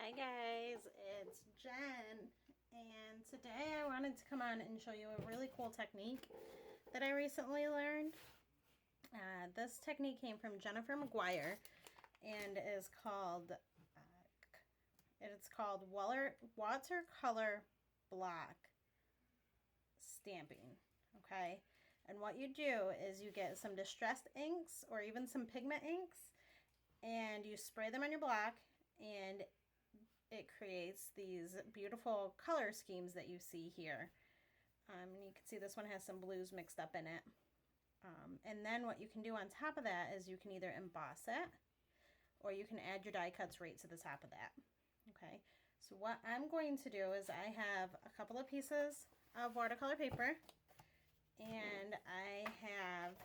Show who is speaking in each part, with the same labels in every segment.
Speaker 1: Hi guys, it's Jen, and today I wanted to come on and show you a really cool technique that I recently learned. This technique came from Jennifer McGuire and is called watercolor block stamping. Okay, and what you do is you get some distressed inks or even some pigment inks, and you spray them on your block, and it creates these beautiful color schemes that you see here. And you can see this one has some blues mixed up in it. And then what you can do on top of that is you can either emboss it or you can add your die cuts right to the top of that. Okay, so what I'm going to do is I have a couple of pieces of watercolor paper, and I have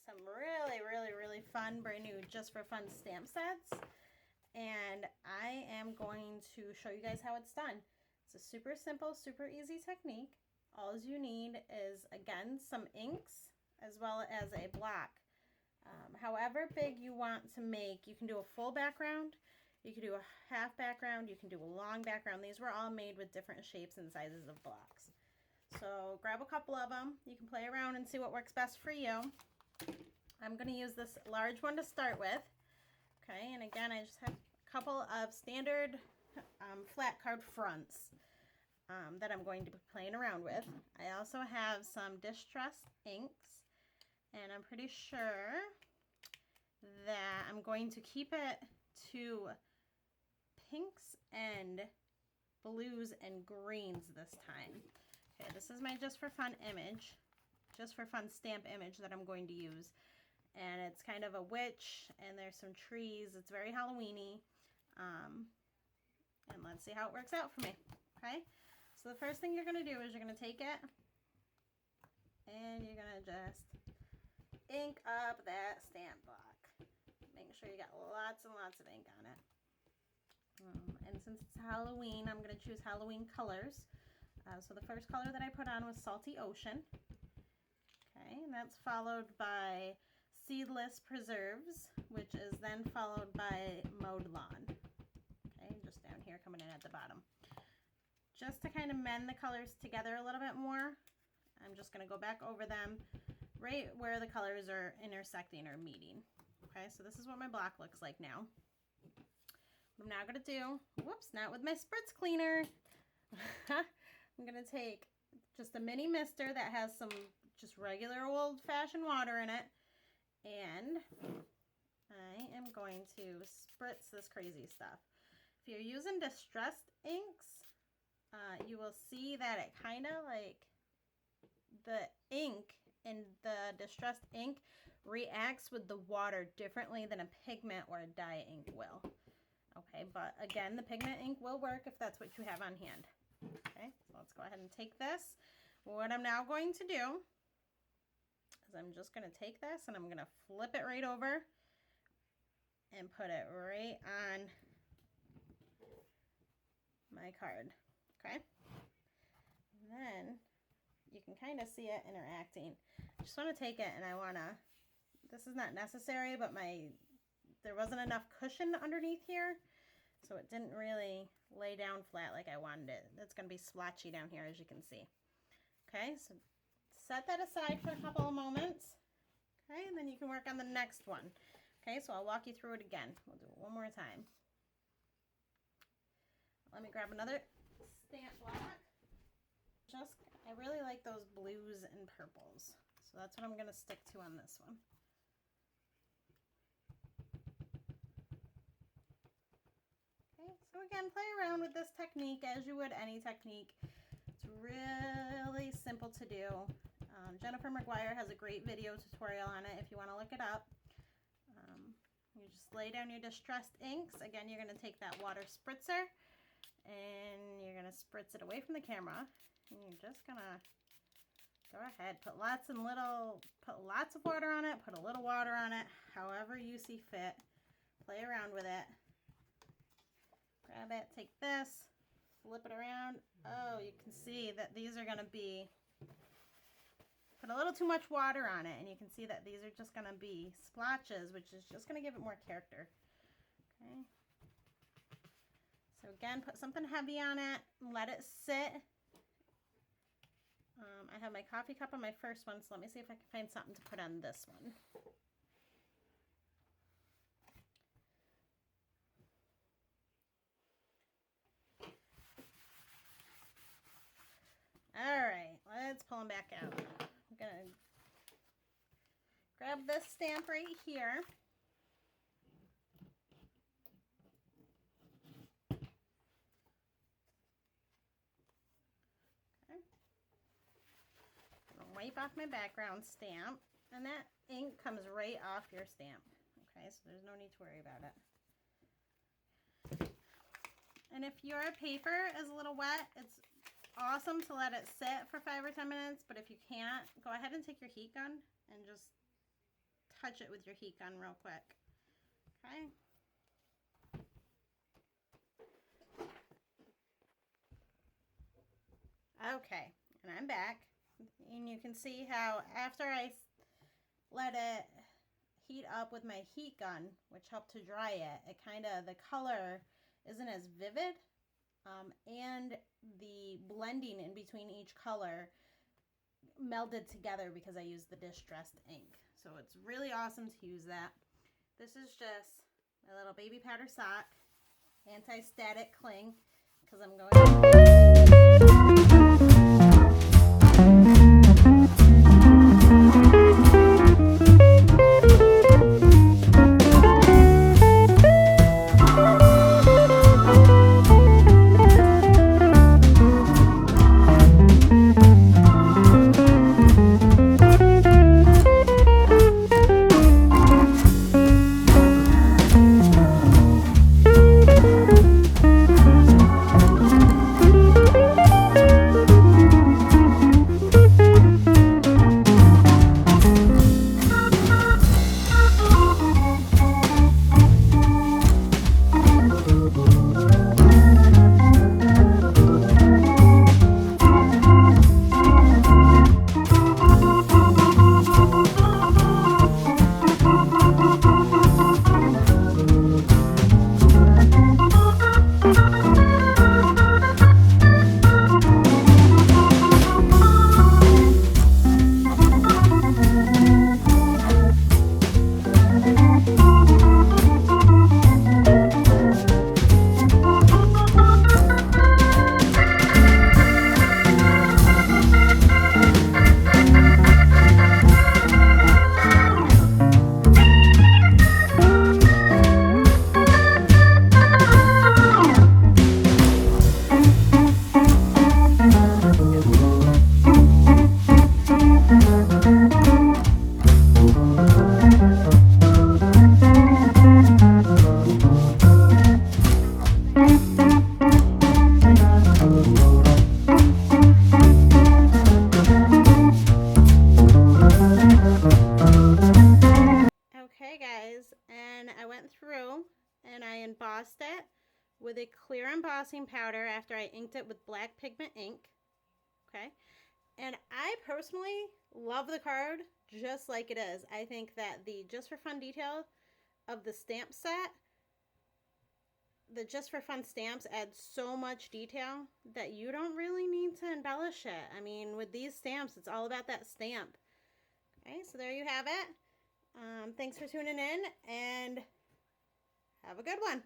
Speaker 1: some really fun, brand new, just for fun stamp sets. And I am going to show you guys how it's done. It's a super simple, super easy technique. All you need is, again, some inks as well as a block. However big you want to make, you can do a full background, you can do a half background, you can do a long background. These were all made with different shapes and sizes of blocks. So grab a couple of them. You can play around and see what works best for you. I'm going to use this large one to start with. Okay, and again, I just have a couple of standard flat card fronts that I'm going to be playing around with. I also have some distressed inks, and I'm pretty sure that I'm going to keep it to pinks and blues and greens this time. Okay, this is my just for fun image, just for fun stamp image that I'm going to use. And it's kind of a witch, and there's some trees. It's very Halloween-y. And let's see how it works out for me. Okay, so the first thing you're going to do is you're going to take it and you're going to just ink up that stamp block. Make sure you got lots and lots of ink on it. And since it's Halloween, I'm going to choose Halloween colors. So the first color that I put on was Salty Ocean. Okay, and that's followed by Seedless Preserves, which is then followed by Mowed Lawn. Okay, just down here coming in at the bottom. Just to kind of mend the colors together a little bit more, I'm just going to go back over them right where the colors are intersecting or meeting. Okay, so this is what my block looks like now. What I'm now going to do, whoops, not with my spritz cleaner. I'm going to take just a mini mister that has some just regular old-fashioned water in it, and I am going to spritz this crazy stuff. If you're using distressed inks, you will see that it kind of like the ink in the distressed ink reacts with the water differently than a pigment or a dye ink will. Okay, but again, the pigment ink will work if that's what you have on hand. Okay, so let's go ahead and take this. What I'm now going to do is I'm just going to take this and I'm going to flip it right over and put it right on my card. Okay, and then you can kind of see it interacting. I just want to take it and I want to, this is not necessary, but there wasn't enough cushion underneath here, so it didn't really lay down flat like I wanted it. It's going to be splotchy down here, as you can see. Okay, so set that aside for a couple of moments. Okay, and then you can work on the next one. Okay, so I'll walk you through it again. We'll do it one more time. Let me grab another stamp block. I really like those blues and purples, so that's what I'm going to stick to on this one. Okay, so again, play around with this technique as you would any technique. It's really simple to do. Jennifer McGuire has a great video tutorial on it if you want to look it up. You just lay down your distressed inks. Again, you're going to take that water spritzer and you're going to spritz it away from the camera. And you're just going to go ahead, put lots of water on it, put a little water on it, however you see fit. Play around with it. Grab it, take this, flip it around. Oh, you can see that these are going to be, put a little too much water on it, and you can see that these are just going to be splotches, which is just going to give it more character. Okay. So again, put something heavy on it, let it sit. I have my coffee cup on my first one, so let me see if I can find something to put on this one. All right, let's pull them back out. I'm gonna grab this stamp right here. Okay. I'm gonna wipe off my background stamp, and that ink comes right off your stamp. Okay, so there's no need to worry about it. And if your paper is a little wet, it's awesome to let it sit for 5 or 10 minutes, but if you can't, go ahead and take your heat gun and just touch it with your heat gun real quick. Okay. Okay, and I'm back, and you can see how after I let it heat up with my heat gun, which helped to dry it, the color isn't as vivid, and the blending in between each color melded together because I used the distressed ink. So it's really awesome to use that. This is just my little baby powder sock, anti-static cling, because I'm going embossed it with a clear embossing powder after I inked it with black pigment ink. Okay. And I personally love the card just like it is. I think that the Just for Fun detail of the stamp set, the Just for Fun stamps add so much detail that you don't really need to embellish it. I mean, with these stamps, it's all about that stamp. Okay, so there you have it. Thanks for tuning in, and have a good one.